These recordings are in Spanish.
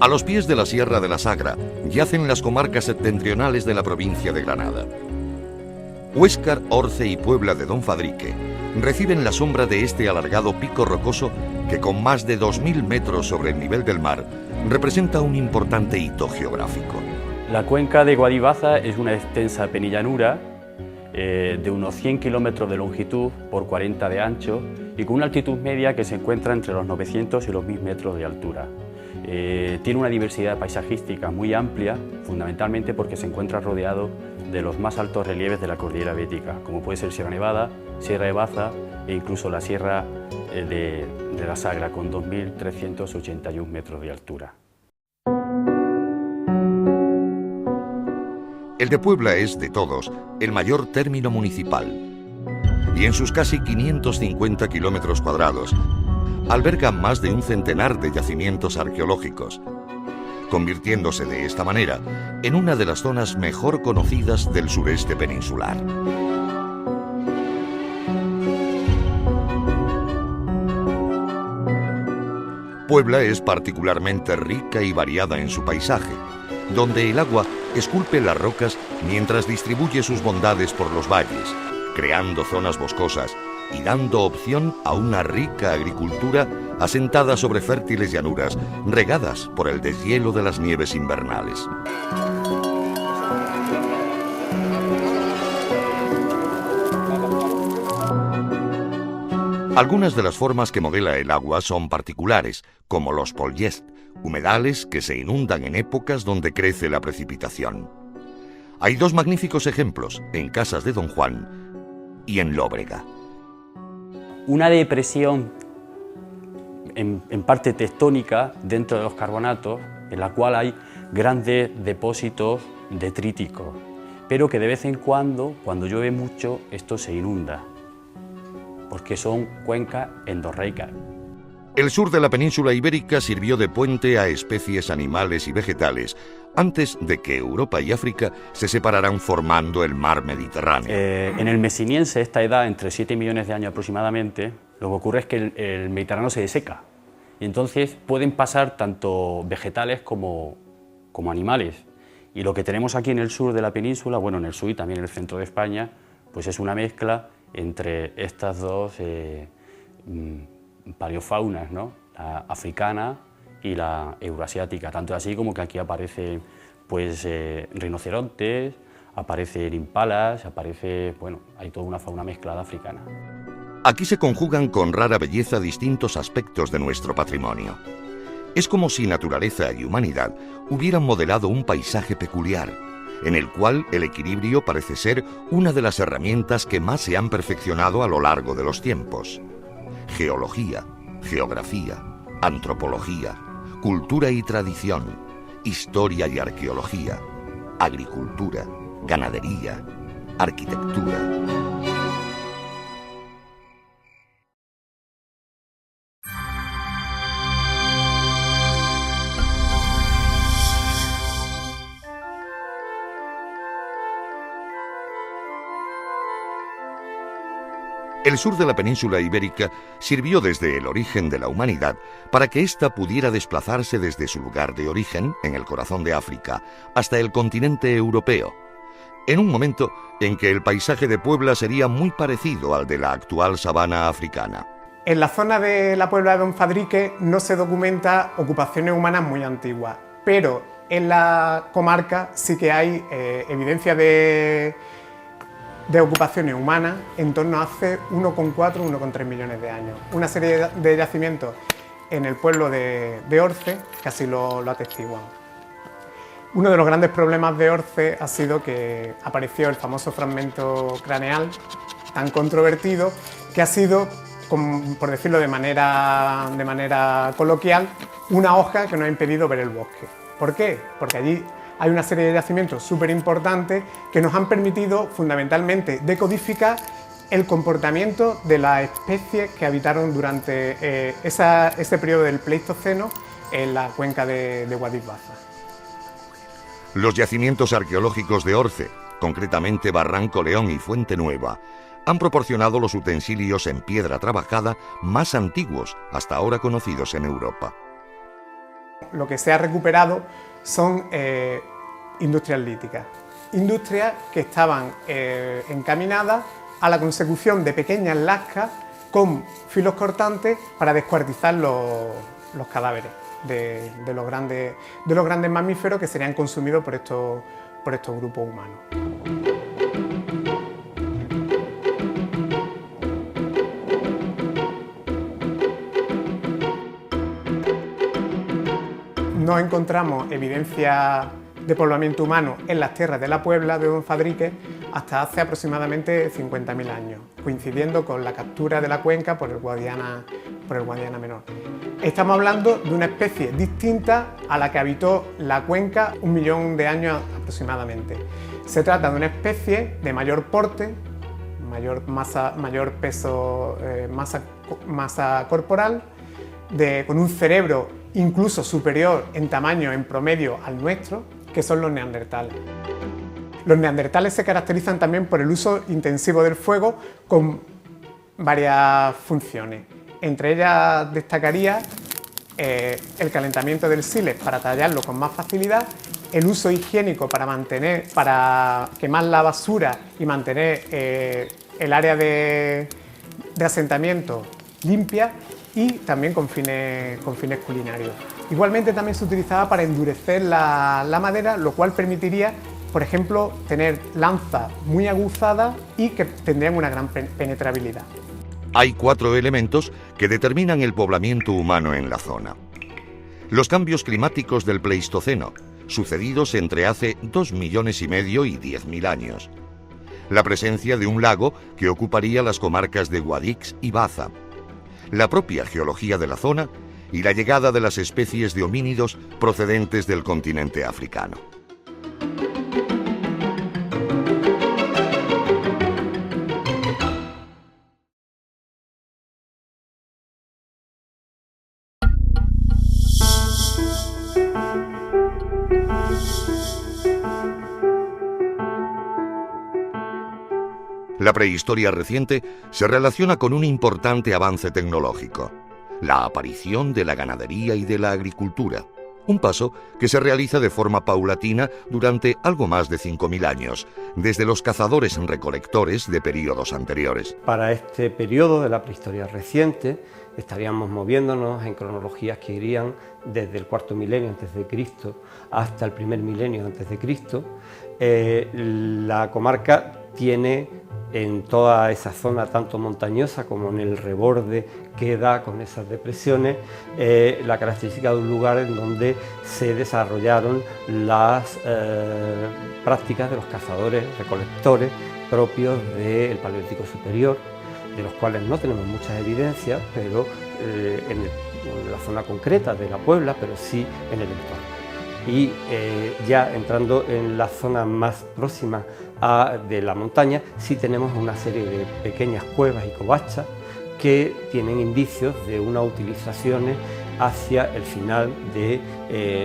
A los pies de la Sierra de la Sagra yacen las comarcas septentrionales de la provincia de Granada. Huéscar, Orce y Puebla de Don Fadrique reciben la sombra de este alargado pico rocoso que, con más de 2000 metros sobre el nivel del mar, representa un importante hito geográfico. La cuenca de Guadibaza es una extensa penillanura de unos 100 kilómetros de longitud por 40 de ancho y con una altitud media que se encuentra entre los 900 y los 1000 metros de altura. Tiene una diversidad paisajística muy amplia, fundamentalmente porque se encuentra rodeado de los más altos relieves de la cordillera bética, como puede ser Sierra Nevada, Sierra de Baza e incluso la Sierra de la Sagra, con 2381 metros de altura. El de Puebla es, de todos, el mayor término municipal y en sus casi 550 kilómetros cuadrados alberga más de un centenar de yacimientos arqueológicos, convirtiéndose de esta manera en una de las zonas mejor conocidas del sureste peninsular. Puebla es particularmente rica y variada en su paisaje, donde el agua esculpe las rocas mientras distribuye sus bondades por los valles, creando zonas boscosas y dando opción a una rica agricultura asentada sobre fértiles llanuras regadas por el deshielo de las nieves invernales. Algunas de las formas que modela el agua son particulares, como los pollest, humedales que se inundan en épocas donde crece la precipitación. Hay dos magníficos ejemplos, en Casas de Don Juan y en Lóbrega. Una depresión en parte tectónica dentro de los carbonatos, en la cual hay grandes depósitos detríticos, pero que de vez en cuando llueve mucho, esto se inunda, porque son cuencas endorreicas. El sur de la península ibérica sirvió de puente a especies animales y vegetales antes de que Europa y África se separaran formando el mar Mediterráneo. En el mesiniense, esta edad, entre 7 millones de años aproximadamente, lo que ocurre es que el Mediterráneo se deseca y entonces pueden pasar tanto vegetales como animales. Y lo que tenemos aquí en el sur de la península, bueno, en el sur y también en el centro de España, pues es una mezcla entre estas dos paleofaunas, ¿no? La africana y la euroasiática, tanto así como que aquí aparecen pues rinocerontes, aparecen impalas, hay toda una fauna mezclada africana. Aquí se conjugan con rara belleza distintos aspectos de nuestro patrimonio. Es como si naturaleza y humanidad hubieran modelado un paisaje peculiar, en el cual el equilibrio parece ser una de las herramientas que más se han perfeccionado a lo largo de los tiempos. Geología, geografía, antropología, cultura y tradición, historia y arqueología, agricultura, ganadería, arquitectura. El sur de la península ibérica sirvió desde el origen de la humanidad para que ésta pudiera desplazarse desde su lugar de origen, en el corazón de África, hasta el continente europeo, en un momento en que el paisaje de Puebla sería muy parecido al de la actual sabana africana. En la zona de la Puebla de Don Fadrique no se documenta ocupaciones humanas muy antiguas, pero en la comarca sí que hay evidencia de ocupaciones humanas en torno a hace 1,4, 1,3 millones de años. Una serie de yacimientos en el pueblo de Orce que así lo atestiguan. Uno de los grandes problemas de Orce ha sido que apareció el famoso fragmento craneal tan controvertido que ha sido, por decirlo de manera coloquial, una hoja que nos ha impedido ver el bosque. ¿Por qué? Porque allí hay una serie de yacimientos súper importantes que nos han permitido fundamentalmente decodificar el comportamiento de las especies que habitaron durante ese periodo del Pleistoceno en la cuenca de Guadibaza. Los yacimientos arqueológicos de Orce, concretamente Barranco León y Fuente Nueva, han proporcionado los utensilios en piedra trabajada más antiguos hasta ahora conocidos en Europa. Lo que se ha recuperado son industrias líticas, industrias que estaban encaminadas a la consecución de pequeñas lascas con filos cortantes para descuartizar los cadáveres de los grandes mamíferos que serían consumidos por estos grupos humanos. No encontramos evidencia de poblamiento humano en las tierras de la Puebla de Don Fadrique hasta hace aproximadamente 50.000 años, coincidiendo con la captura de la cuenca por el Guadiana Menor. Estamos hablando de una especie distinta a la que habitó la cuenca 1 millón de años aproximadamente. Se trata de una especie de mayor porte, mayor masa, mayor peso, masa corporal, con un cerebro incluso superior en tamaño en promedio al nuestro, que son los neandertales. Los neandertales se caracterizan también por el uso intensivo del fuego con varias funciones. Entre ellas destacaría el calentamiento del sílex para tallarlo con más facilidad, el uso higiénico para quemar la basura y mantener el área de asentamiento limpia, y también con fines culinarios. Igualmente también se utilizaba para endurecer la madera, lo cual permitiría, por ejemplo, tener lanzas muy aguzadas y que tendrían una gran penetrabilidad. Hay 4 elementos que determinan el poblamiento humano en la zona. Los cambios climáticos del Pleistoceno, sucedidos entre hace 2,5 millones y 10.000 años. La presencia de un lago que ocuparía las comarcas de Guadix y Baza. La propia geología de la zona y la llegada de las especies de homínidos procedentes del continente africano. La prehistoria reciente se relaciona con un importante avance tecnológico, la aparición de la ganadería y de la agricultura, un paso que se realiza de forma paulatina durante algo más de 5.000 años, desde los cazadores-recolectores de períodos anteriores. Para este periodo de la prehistoria reciente estaríamos moviéndonos en cronologías que irían desde el 4.º milenio a.C. hasta el 1.er milenio a.C. La comarca tiene en toda esa zona, tanto montañosa como en el reborde que da con esas depresiones, la característica de un lugar en donde se desarrollaron las prácticas de los cazadores-recolectores propios del Paleolítico Superior, de los cuales no tenemos muchas evidencias, pero en la zona concreta de la Puebla, pero sí en el entorno. Y ya entrando en la zona más próxima de la montaña, sí tenemos una serie de pequeñas cuevas y covachas que tienen indicios de unas utilizaciones hacia el final de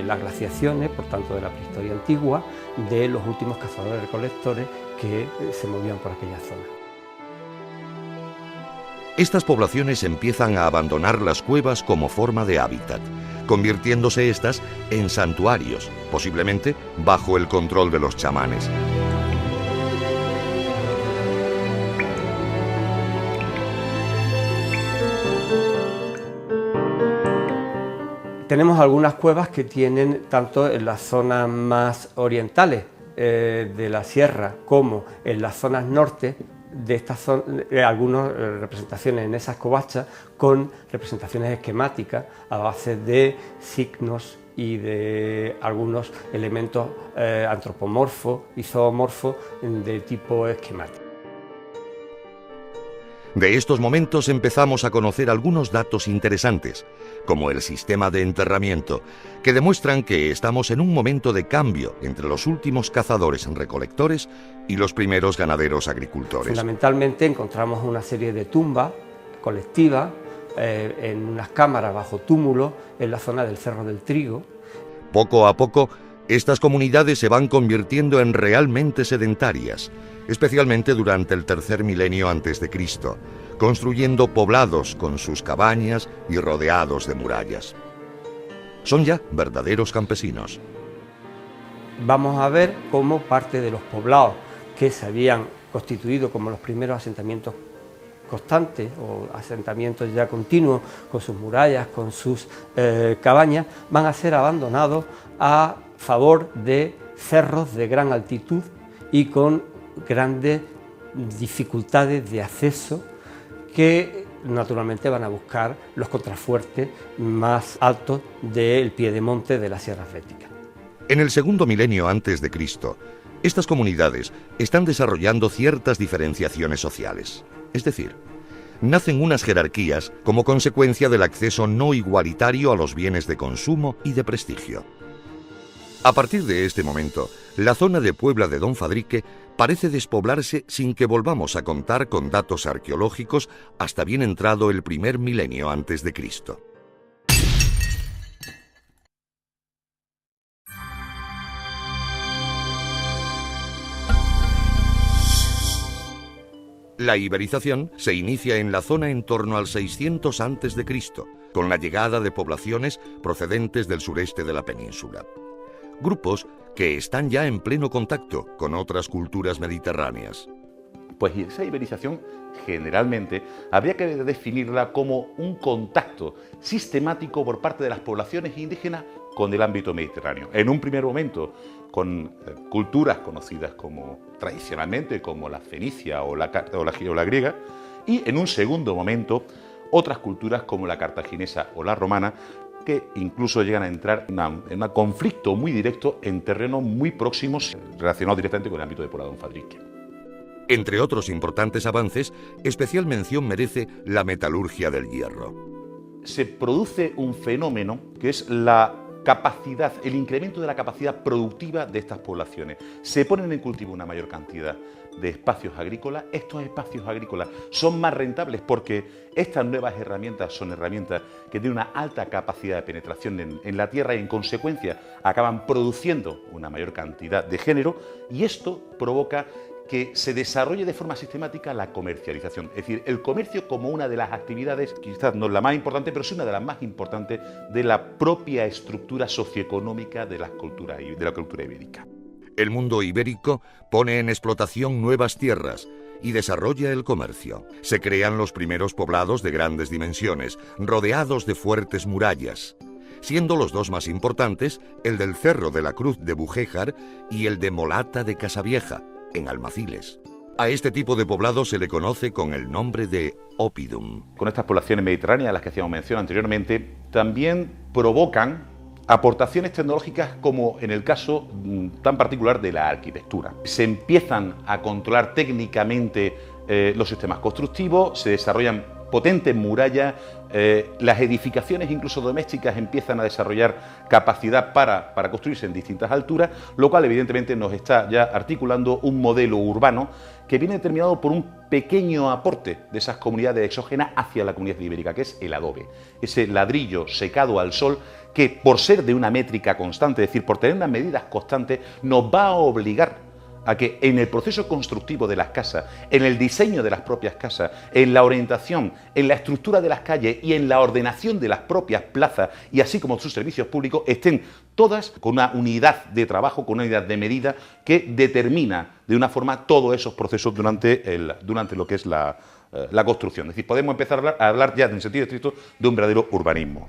las glaciaciones, por tanto de la prehistoria antigua, de los últimos cazadores-recolectores que se movían por aquella zona. Estas poblaciones empiezan a abandonar las cuevas como forma de hábitat, convirtiéndose estas en santuarios, posiblemente bajo el control de los chamanes. Tenemos algunas cuevas que tienen, tanto en las zonas más orientales de la sierra como en las zonas norte de estas zonas, algunas representaciones en esas covachas con representaciones esquemáticas a base de signos y de algunos elementos antropomorfos y zoomorfos de tipo esquemático. De estos momentos empezamos a conocer algunos datos interesantes, como el sistema de enterramiento, que demuestran que estamos en un momento de cambio entre los últimos cazadores-recolectores y los primeros ganaderos-agricultores. Fundamentalmente encontramos una serie de tumbas colectivas en unas cámaras bajo túmulos en la zona del Cerro del Trigo. Poco a poco, estas comunidades se van convirtiendo en realmente sedentarias, especialmente durante el 3er milenio a.C., construyendo poblados con sus cabañas y rodeados de murallas. Son ya verdaderos campesinos. Vamos a ver cómo parte de los poblados que se habían constituido como los primeros asentamientos constantes o asentamientos ya continuos, con sus murallas, con sus cabañas, van a ser abandonados a favor de cerros de gran altitud y con grandes dificultades de acceso que naturalmente van a buscar los contrafuertes más altos del piedemonte de las sierras béticas. En el segundo milenio antes de Cristo, estas comunidades están desarrollando ciertas diferenciaciones sociales. Es decir, nacen unas jerarquías como consecuencia del acceso no igualitario a los bienes de consumo y de prestigio. A partir de este momento, la zona de Puebla de Don Fadrique parece despoblarse sin que volvamos a contar con datos arqueológicos hasta bien entrado el primer milenio antes de Cristo. La iberización se inicia en la zona en torno al 600 a.C., con la llegada de poblaciones procedentes del sureste de la península. Grupos que están ya en pleno contacto con otras culturas mediterráneas. Pues esa iberización generalmente habría que definirla como un contacto sistemático por parte de las poblaciones indígenas con el ámbito mediterráneo. En un primer momento con culturas conocidas como tradicionalmente como la fenicia o la griega, y en un segundo momento otras culturas como la cartaginesa o la romana, que incluso llegan a entrar en un conflicto muy directo en terrenos muy próximos relacionados directamente con el ámbito de Puebla de Don Fadrique. Entre otros importantes avances, especial mención merece la metalurgia del hierro. Se produce un fenómeno que es la capacidad, el incremento de la capacidad productiva de estas poblaciones. Se ponen en cultivo una mayor cantidad de espacios agrícolas. Estos espacios agrícolas son más rentables porque estas nuevas herramientas son herramientas que tienen una alta capacidad de penetración en la tierra y en consecuencia acaban produciendo una mayor cantidad de género, y esto provoca que se desarrolle de forma sistemática la comercialización. Es decir, el comercio como una de las actividades, quizás no la más importante, pero sí una de las más importantes de la propia estructura socioeconómica de la cultura ibérica. El mundo ibérico pone en explotación nuevas tierras y desarrolla el comercio. Se crean los primeros poblados de grandes dimensiones, rodeados de fuertes murallas, siendo los dos más importantes el del Cerro de la Cruz de Bujéjar y el de Molata de Casavieja, en Almaciles. A este tipo de poblado se le conoce con el nombre de oppidum. Con estas poblaciones mediterráneas a las que hacíamos mención anteriormente, también provocan aportaciones tecnológicas como en el caso tan particular de la arquitectura. Se empiezan a controlar técnicamente los sistemas constructivos, se desarrollan potentes murallas, las edificaciones incluso domésticas empiezan a desarrollar capacidad para construirse en distintas alturas, lo cual evidentemente nos está ya articulando un modelo urbano que viene determinado por un pequeño aporte de esas comunidades exógenas hacia la comunidad ibérica, que es el adobe, ese ladrillo secado al sol que, por ser de una métrica constante, es decir, por tener unas medidas constantes, nos va a obligar a que en el proceso constructivo de las casas, en el diseño de las propias casas, en la orientación, en la estructura de las calles y en la ordenación de las propias plazas, y así como sus servicios públicos, estén todas con una unidad de trabajo, con una unidad de medida que determina de una forma todos esos procesos durante lo que es la construcción. Es decir, podemos empezar a hablar ya en sentido estricto de un verdadero urbanismo.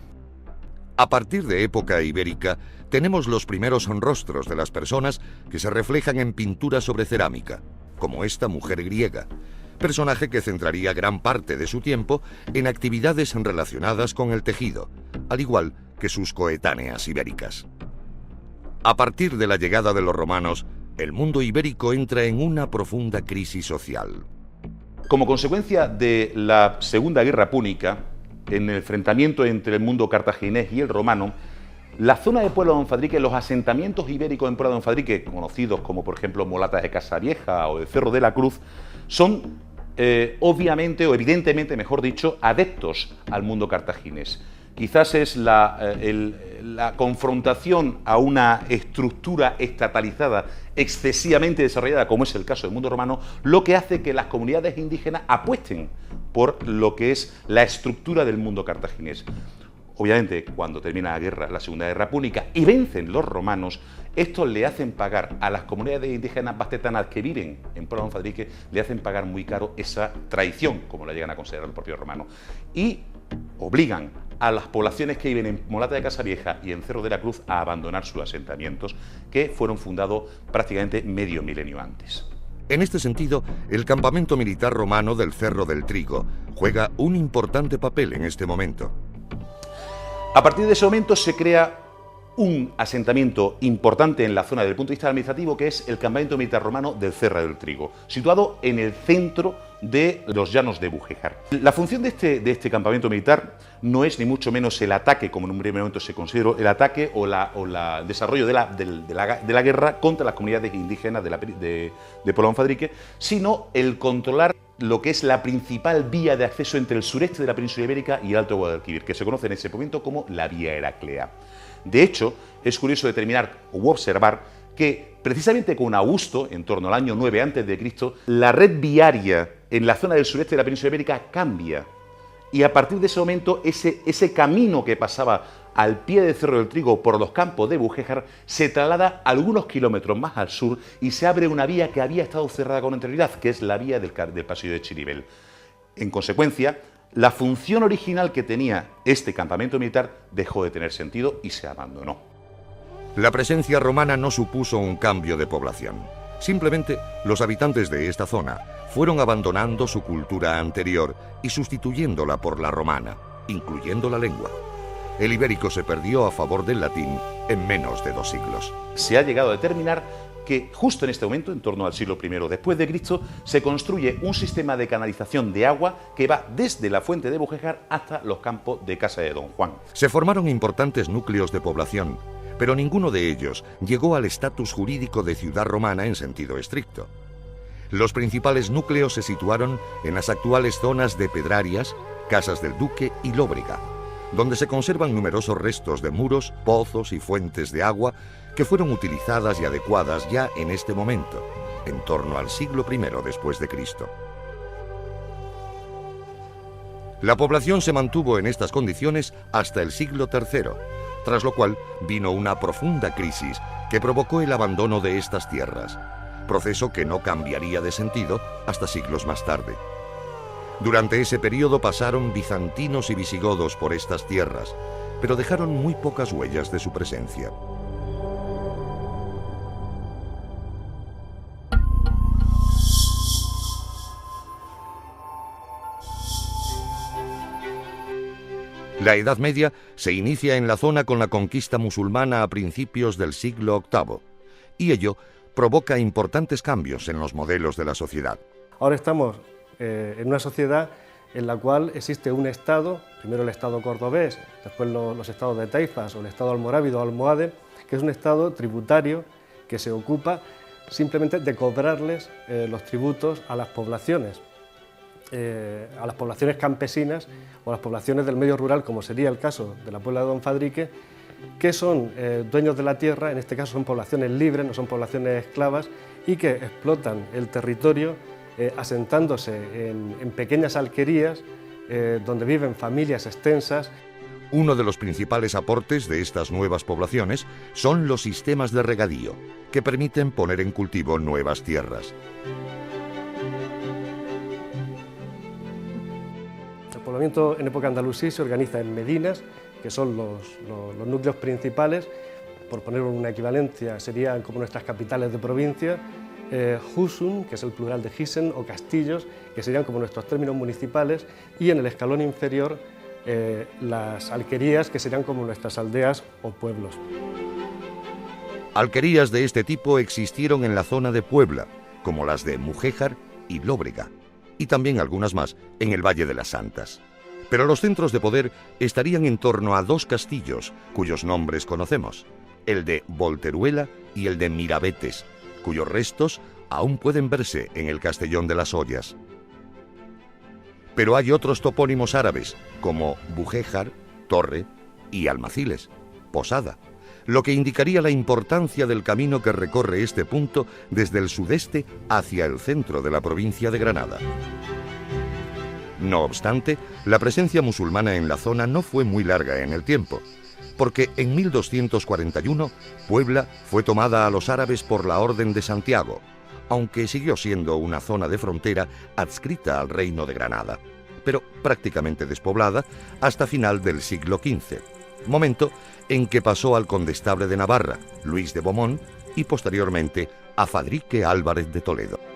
A partir de época ibérica, tenemos los primeros rostros de las personas que se reflejan en pinturas sobre cerámica, como esta mujer griega, personaje que centraría gran parte de su tiempo en actividades relacionadas con el tejido, al igual que sus coetáneas ibéricas. A partir de la llegada de los romanos, el mundo ibérico entra en una profunda crisis social. Como consecuencia de la Segunda Guerra Púnica, en el enfrentamiento entre el mundo cartaginés y el romano, la zona de Puebla de Don Fadrique, los asentamientos ibéricos en Puebla de Don Fadrique, conocidos como por ejemplo Molata de Casavieja o el Cerro de la Cruz, son obviamente o evidentemente, mejor dicho, adeptos al mundo cartaginés. Quizás es la confrontación a una estructura estatalizada excesivamente desarrollada, como es el caso del mundo romano, lo que hace que las comunidades indígenas apuesten por lo que es la estructura del mundo cartaginés. Obviamente, cuando termina la guerra, la Segunda Guerra Púnica, y vencen los romanos, estos le hacen pagar a las comunidades indígenas bastetanas que viven en Puebla de Don Fadrique, le hacen pagar muy caro esa traición, como la llegan a considerar los propios romanos, y obligan a las poblaciones que viven en Molata de Casavieja y en Cerro de la Cruz a abandonar sus asentamientos, que fueron fundados prácticamente medio milenio antes. En este sentido, el campamento militar romano del Cerro del Trigo juega un importante papel en este momento. A partir de ese momento se crea un asentamiento importante en la zona desde el punto de vista administrativo, que es el campamento militar romano del Cerro del Trigo, situado en el centro de los llanos de Bujéjar. La función de este campamento militar no es ni mucho menos el ataque, como en un primer momento se consideró, el ataque o el desarrollo de la guerra contra las comunidades indígenas de Puebla de Don Fadrique, sino el controlar lo que es la principal vía de acceso entre el sureste de la península ibérica y el Alto Guadalquivir, que se conoce en ese momento como la Vía Heraclea. De hecho, es curioso determinar u observar que precisamente con Augusto, en torno al año 9 a.C., la red viaria en la zona del sureste de la península ibérica cambia. Y a partir de ese momento, ese camino que pasaba al pie del Cerro del Trigo por los campos de Bujéjar se traslada algunos kilómetros más al sur y se abre una vía que había estado cerrada con anterioridad, que es la vía del Pasillo de Chiribel. En consecuencia, la función original que tenía este campamento militar dejó de tener sentido y se abandonó. La presencia romana no supuso un cambio de población. Simplemente, los habitantes de esta zona fueron abandonando su cultura anterior y sustituyéndola por la romana, incluyendo la lengua. El ibérico se perdió a favor del latín en menos de 2 siglos. Se ha llegado a determinar que justo en este momento, en torno al siglo I después de Cristo, se construye un sistema de canalización de agua que va desde la fuente de Bujéjar hasta los campos de Casa de Don Juan. Se formaron importantes núcleos de población, pero ninguno de ellos llegó al estatus jurídico de ciudad romana en sentido estricto. Los principales núcleos se situaron en las actuales zonas de Pedrarias, Casas del Duque y Lóbrega, donde se conservan numerosos restos de muros, pozos y fuentes de agua que fueron utilizadas y adecuadas ya en este momento, en torno al siglo I después de Cristo. La población se mantuvo en estas condiciones hasta el siglo III, tras lo cual vino una profunda crisis que provocó el abandono de estas tierras, proceso que no cambiaría de sentido hasta siglos más tarde. Durante ese periodo pasaron bizantinos y visigodos por estas tierras, pero dejaron muy pocas huellas de su presencia. La Edad Media se inicia en la zona con la conquista musulmana a principios del siglo VIII, y ello provoca importantes cambios en los modelos de la sociedad. Ahora estamos en una sociedad en la cual existe un Estado, primero el Estado cordobés, después los estados de Taifas o el Estado almorávido o almohade, que es un Estado tributario que se ocupa simplemente de cobrarles los tributos a las poblaciones campesinas o a las poblaciones del medio rural, como sería el caso de la Puebla de Don Fadrique, que son dueños de la tierra, en este caso son poblaciones libres, no son poblaciones esclavas, y que explotan el territorio asentándose en pequeñas alquerías donde viven familias extensas. Uno de los principales aportes de estas nuevas poblaciones son los sistemas de regadío, que permiten poner en cultivo nuevas tierras. El poblamiento en época andalusí se organiza en medinas, que son los núcleos principales. Por poner una equivalencia, serían como nuestras capitales de provincia, Husum, que es el plural de Hisen, o castillos, que serían como nuestros términos municipales, y en el escalón inferior las alquerías, que serían como nuestras aldeas o pueblos. Alquerías de este tipo existieron en la zona de Puebla, como las de Mujéjar y Lóbrega, y también algunas más en el Valle de las Santas. Pero los centros de poder estarían en torno a 2 castillos, cuyos nombres conocemos, el de Volteruela y el de Mirabetes, cuyos restos aún pueden verse en el Castellón de las Ollas. Pero hay otros topónimos árabes, como Bujéjar, Torre y Almaciles, Posada, lo que indicaría la importancia del camino que recorre este punto desde el sudeste hacia el centro de la provincia de Granada. No obstante, la presencia musulmana en la zona no fue muy larga en el tiempo, porque en 1241 Puebla fue tomada a los árabes por la Orden de Santiago, aunque siguió siendo una zona de frontera adscrita al Reino de Granada, pero prácticamente despoblada hasta final del siglo XV, momento en que pasó al condestable de Navarra, Luis de Beaumont, y posteriormente a Fadrique Álvarez de Toledo.